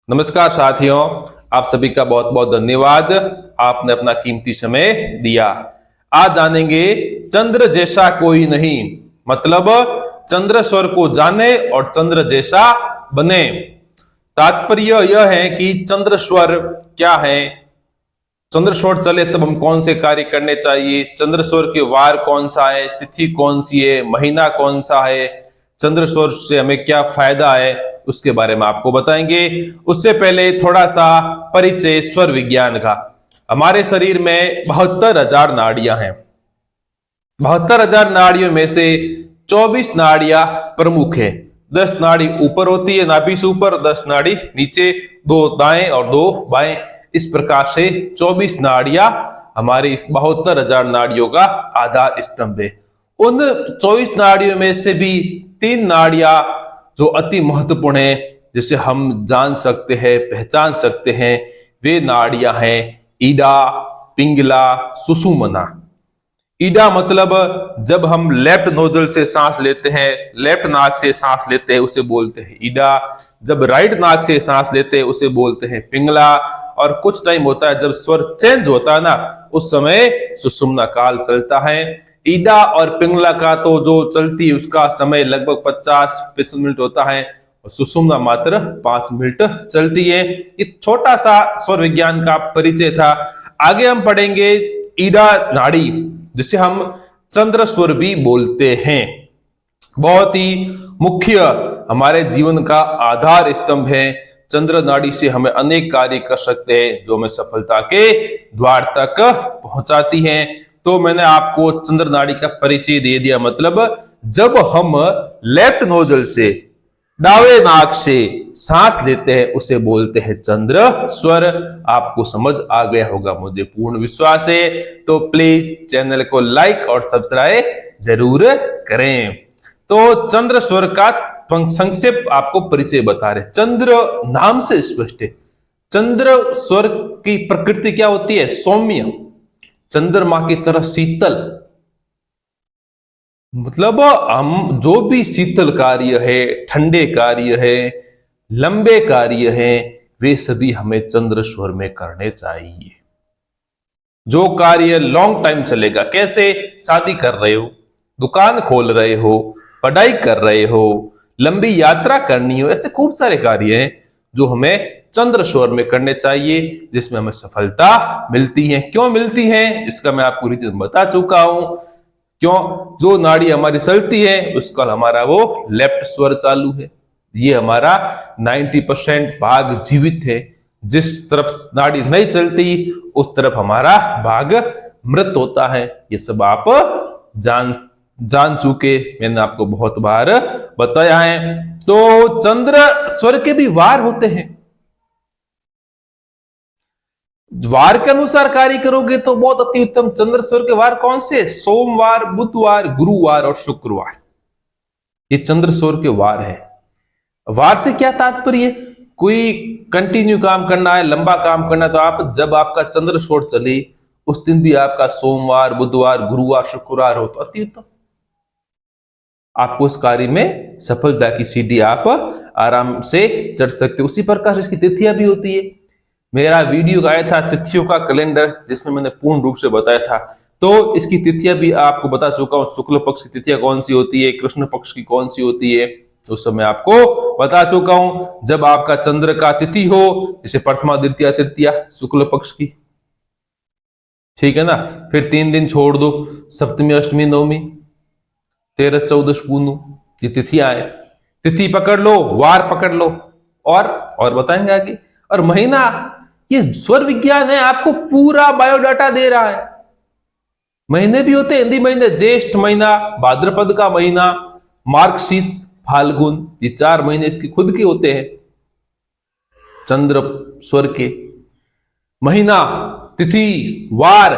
नमस्कार साथियों, आप सभी का बहुत बहुत धन्यवाद। आपने अपना कीमती समय दिया। आज जानेंगे चंद्र जैसा कोई नहीं, मतलब चंद्र स्वर को जाने और चंद्र जैसा बने। तात्पर्य यह है कि चंद्र स्वर क्या है, चंद्र स्वर चले तब हम कौन से कार्य करने चाहिए, चंद्र स्वर के वार कौन सा है, तिथि कौन सी है, महीना कौन सा है, चंद्र स्वर से हमें क्या फायदा है, उसके बारे में आपको बताएंगे। उससे पहले थोड़ा सा परिचय स्वर विज्ञान का। हमारे शरीर में 72,000 नाड़ियां हैं। 72,000 नाड़ियों में से 24 नाड़ियां प्रमुख है। 10 नाड़ी ऊपर होती है, नाभि से ऊपर, 10 नाड़ी नीचे, 2 दाएं और 2 बाएं। इस प्रकार से 24 नाड़ियां हमारी इस 72,000 नाड़ियों का आधार स्तंभ है। उन 24 नाड़ियों में से भी 3 नाड़ियां जो अति महत्वपूर्ण है, जिसे हम जान सकते हैं, पहचान सकते हैं, वे नाड़ियां हैं ईडा, पिंगला, सुषुम्ना। ईडा मतलब जब हम लेफ्ट नोजल से सांस लेते हैं, लेफ्ट नाक से सांस लेते हैं, उसे बोलते हैं ईडा। जब राइट नाक से सांस लेते हैं उसे बोलते हैं पिंगला। और कुछ टाइम होता है जब स्वर चेंज होता है ना, उस समय सुषुम्ना काल चलता है। ईडा और पिंगला का तो जो चलती है उसका समय लगभग 50-55 मिनट होता है, और सुषुम्ना मात्र 5 मिनट चलती है। ये छोटा सा स्वर विज्ञान का परिचय था। आगे हम पढ़ेंगे ईडा नाड़ी, जिसे हम चंद्र स्वर भी बोलते हैं। बहुत ही मुख्य हमारे जीवन का आधार स्तंभ है। चंद्र नाड़ी से हमें अनेक कार्य कर सकते हैं, जो हमें सफलता के द्वार तक पहुंचाती हैं। तो मैंने आपको चंद्र नाड़ी का परिचय दे दिया। मतलब जब हम लेफ्ट नोजल से, दावे नाक से सांस लेते हैं, उसे बोलते हैं चंद्र स्वर। आपको समझ आ गया होगा, मुझे पूर्ण विश्वास है। तो प्लीज चैनल को लाइक और सब्सक्राइब जरूर करें। तो चंद्र स्वर का संक्षेप आपको परिचय बता रहे। चंद्र नाम से स्पष्ट है। चंद्र स्वर की प्रकृति क्या होती है? सौम्य, चंद्रमा की तरह शीतल। मतलब हम जो भी शीतल कार्य है, ठंडे कार्य है, लंबे कार्य है, वे सभी हमें चंद्र स्वर में करने चाहिए। जो कार्य लॉन्ग टाइम चलेगा, कैसे? शादी कर रहे हो, दुकान खोल रहे हो, पढ़ाई कर रहे हो, लंबी यात्रा करनी हो, ऐसे खूब सारे कार्य हैं जो हमें चंद्र स्वर में करने चाहिए, जिसमें हमें सफलता मिलती है। क्यों मिलती है इसका मैं आपको रीजन बता चुका हूं। क्यों? जो नाड़ी हमारी चलती है उसका हमारा वो लेफ्ट स्वर चालू है। ये हमारा 90% भाग जीवित है। जिस तरफ नाड़ी नहीं चलती उस तरफ हमारा भाग मृत होता है। ये सब आप जान चुके, मैंने आपको बहुत बार बताया है। तो चंद्र स्वर के भी वार होते हैं। वार के अनुसार कार्य करोगे तो बहुत अति उत्तम। चंद्र स्वर के वार कौन से? सोमवार, बुधवार, गुरुवार और शुक्रवार। ये चंद्र स्वर के वार है। वार से क्या तात्पर्य? कोई कंटिन्यू काम करना है, लंबा काम करना है, तो आप जब आपका चंद्र स्वर चले उस दिन भी आपका सोमवार, बुधवार, गुरुवार, शुक्रवार हो तो अति उत्तम। आपको उस कार्य में सफलता की सीढ़ी आप आराम से चढ़ सकते हो। उसी प्रकार इसकी तिथियां भी होती है। मेरा वीडियो आया था तिथियों का कैलेंडर, जिसमें मैंने पूर्ण रूप से बताया था। तो इसकी तिथियां भी आपको बता चुका हूं। शुक्ल पक्ष की तिथियां कौन सी होती है, कृष्ण पक्ष की कौन सी होती है, उस समय आपको बता चुका हूं। जब आपका चंद्र का तिथि हो, जैसे प्रथमा, द्वितीया, तृतीया शुक्ल पक्ष की, ठीक है ना। फिर 3 दिन छोड़ दो, सप्तमी, अष्टमी, नवमी, 13, 14 पूनू, ये तिथियां है। तिथि पकड़ लो, वार पकड़ लो, और बताएंगे आगे। और महीना, ये स्वर विज्ञान है, आपको पूरा बायोडाटा दे रहा है। महीने भी होते हैं, हिंदी महीने, ज्येष्ठ महीना, भाद्रपद का महीना, मार्गशीर्ष, फाल्गुन, ये 4 महीने इसके खुद के होते हैं चंद्र स्वर के। महीना, तिथि, वार,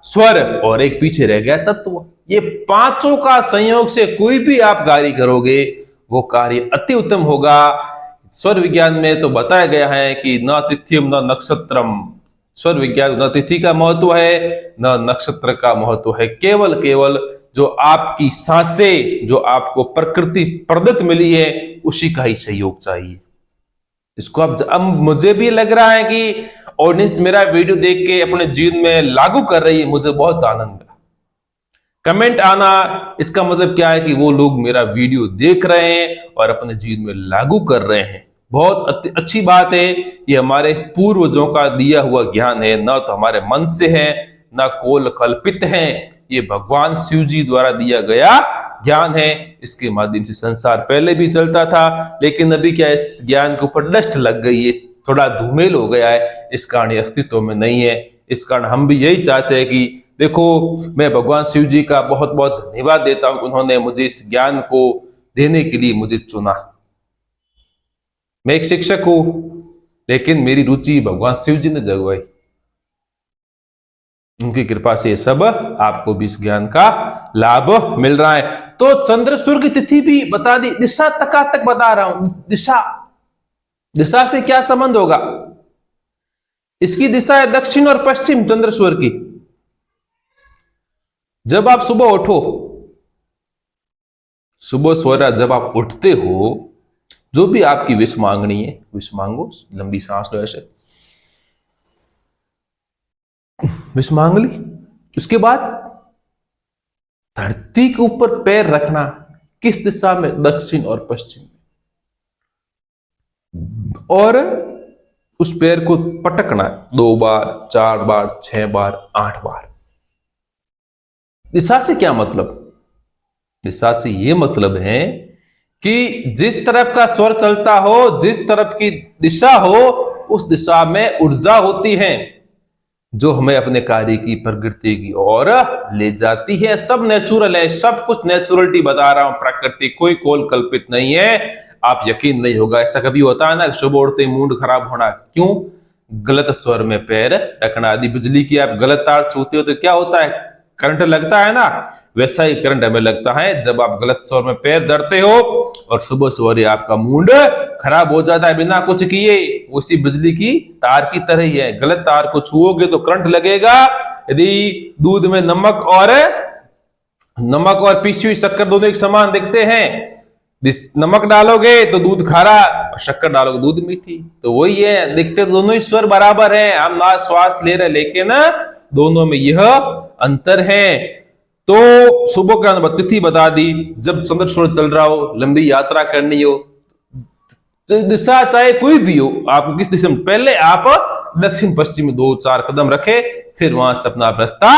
स्वर और एक पीछे रह गया तत्व। ये पांचों का संयोग से कोई भी आप कार्य करोगे वो कार्य अति उत्तम होगा। स्वर विज्ञान में तो बताया गया है कि न तिथियम न नक्षत्रम। स्वर विज्ञान न तिथि का महत्व है न नक्षत्र का महत्व है। केवल जो आपकी सांसें, जो आपको प्रकृति प्रदत्त मिली है, उसी का ही सहयोग चाहिए। इसको अब मुझे भी लग रहा है कि ऑडियंस मेरा वीडियो देख के अपने जीवन में लागू कर रही है, मुझे बहुत आनंद मिला। कमेंट आना इसका मतलब क्या है कि वो लोग मेरा वीडियो देख रहे हैं और अपने जीवन में लागू कर रहे हैं। बहुत अच्छी बात है। ये हमारे पूर्वजों का दिया हुआ ज्ञान है, ना तो हमारे मन से है, ना कोल कल्पित है। ये भगवान शिव जी द्वारा दिया गया ज्ञान है। इसके माध्यम से संसार पहले भी चलता था, लेकिन अभी क्या इस ज्ञान के ऊपर डस्ट लग गई है, थोड़ा धूमिल हो गया है, इस कारण ये अस्तित्व में नहीं है। इस कारण हम भी यही चाहते हैं कि देखो, मैं भगवान शिव जी का बहुत बहुत धन्यवाद देता हूं कि उन्होंने मुझे इस ज्ञान को देने के लिए मुझे चुना। मैं एक शिक्षक हूं, लेकिन मेरी रुचि भगवान शिव जी ने जगवाई। उनकी कृपा से सब आपको भी इस ज्ञान का लाभ मिल रहा है। तो चंद्रेश्वर की तिथि भी बता दी, दिशा तक बता रहा हूं। दिशा से क्या संबंध होगा? इसकी दिशा है दक्षिण और पश्चिम चंद्रेश्वर की। जब आप सुबह उठो, सुबह सवेरा जब आप उठते हो, जो भी आपकी विश मांगनी है विश मांगो, लंबी सांस लो, ऐसे विश मांग ली। उसके बाद धरती के ऊपर पैर रखना, किस दिशा में? दक्षिण और पश्चिम। और उस पैर को पटकना 2 बार, 4 बार, 6 बार, 8 बार। दिशा से क्या मतलब? दिशा से यह मतलब है कि जिस तरफ का स्वर चलता हो, जिस तरफ की दिशा हो, उस दिशा में ऊर्जा होती है जो हमें अपने कार्य की प्रकृति की ओर ले जाती है। सब नेचुरल है, सब कुछ नेचुरलिटी बता रहा हूं, प्रकृति, कोई कोल कल्पित नहीं है। आप यकीन नहीं होगा, ऐसा कभी होता है ना, सुबह उठते मूड खराब होना, क्यों? गलत स्वर में पैर रखना। यदि बिजली की आप गलत तार छूते हो तो क्या होता है? करंट लगता है ना, वैसा ही करंट हमें लगता है जब आप गलत स्वर में पैर धरते हो और सुबह सवेरे आपका मूड खराब हो जाता है बिना कुछ किए। उसी बिजली की तार की तरह ही है, गलत तार को छुओगे तो करंट लगेगा। यदि दूध में नमक और पीसी हुई शक्कर दोनों एक समान दिखते हैं, नमक डालोगे तो दूध खारा और शक्कर डालोगे दूध मीठी, तो वही है, दिखते तो दोनों ही स्वर बराबर है, हम ना श्वास ले रहे, लेकिन दोनों में यह अंतर है। तो सुबह का तिथि बता दी, जब चंद्रेश्वर चल रहा हो, लंबी यात्रा करनी हो, तो दिशा चाहे कोई भी हो, आपको किस दिशा में, पहले आप दक्षिण पश्चिम में 2-4 कदम रखे, फिर वहां से अपना रास्ता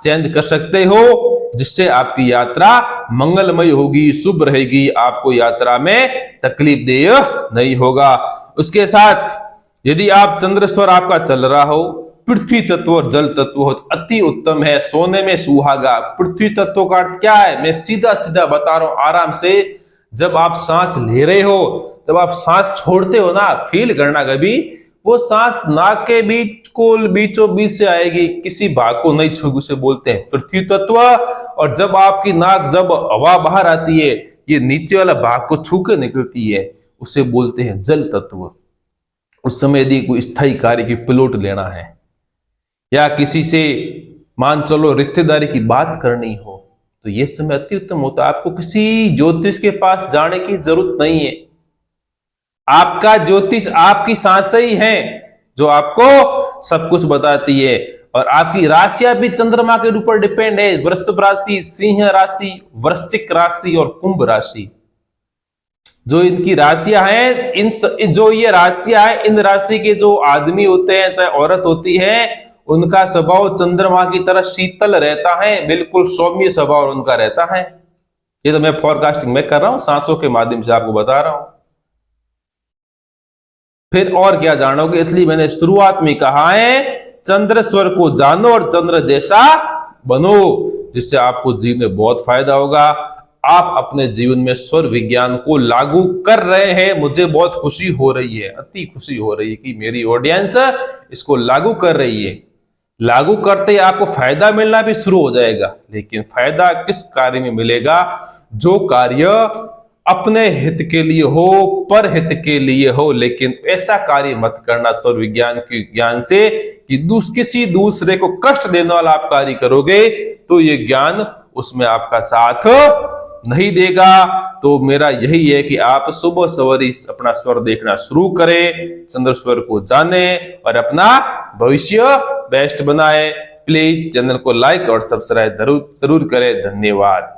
चेंज कर सकते हो, जिससे आपकी यात्रा मंगलमय होगी, शुभ रहेगी, आपको यात्रा में तकलीफ देय नहीं होगा। उसके साथ यदि आप चंद्रेश्वर आपका चल रहा हो, पृथ्वी तत्व और जल तत्व हो, अति उत्तम है, सोने में सुहागा। पृथ्वी तत्व का अर्थ क्या है? मैं सीधा सीधा बता रहा हूं आराम से। जब आप सांस ले रहे हो, जब आप सांस छोड़ते हो ना, फील करना कभी, वो सांस नाक के बीचों बीच से आएगी, किसी भाग को नहीं छूगी, उसे बोलते हैं पृथ्वी तत्व। और जब आपकी नाक, जब हवा बाहर आती है, ये नीचे वाला भाग को छू के निकलती है, उसे बोलते हैं जल तत्व। उस समय यदि कोई स्थायी कार्य की प्लॉट लेना है या किसी से मान चलो रिश्तेदारी की बात करनी हो, तो यह समय अति उत्तम होता है। आपको किसी ज्योतिष के पास जाने की जरूरत नहीं है। आपका ज्योतिष आपकी सांसें ही है जो आपको सब कुछ बताती है। और आपकी राशियां भी चंद्रमा के ऊपर डिपेंड है। वृषभ राशि, सिंह राशि, वृश्चिक राशि और कुंभ राशि, जो इनकी राशियां हैं, जो ये राशियां हैं, इन राशि के जो आदमी होते हैं, चाहे औरत होती है, उनका स्वभाव चंद्रमा की तरह शीतल रहता है, बिल्कुल सौम्य स्वभाव उनका रहता है। ये तो मैं फोरकास्टिंग में कर रहा हूं, सांसों के माध्यम से आपको बता रहा हूं। फिर और क्या जानोगे, इसलिए मैंने शुरुआत में कहा है, चंद्रेश्वर को जानो और चंद्र जैसा बनो, जिससे आपको जीवन में बहुत फायदा होगा। आप अपने जीवन में स्वर विज्ञान को लागू कर रहे हैं, मुझे बहुत खुशी हो रही है, अति खुशी हो रही है कि मेरी ऑडियंस इसको लागू कर रही है। लागू करते ही आपको फायदा मिलना भी शुरू हो जाएगा। लेकिन फायदा किस कार्य में मिलेगा? जो कार्य अपने हित के लिए हो, पर हित के लिए हो। लेकिन ऐसा कार्य मत करना स्वर विज्ञान के ज्ञान से कि किसी दूसरे को कष्ट देने वाला आप कार्य करोगे, तो ये ज्ञान उसमें आपका साथ नहीं देगा तो मेरा यही है कि आप सुबह सवारी अपना स्वर देखना शुरू करें, चंद्र स्वर को जाने और अपना भविष्य बेस्ट बनाए। प्लीज चैनल को लाइक और सब्सक्राइब जरूर जरूर करें। धन्यवाद।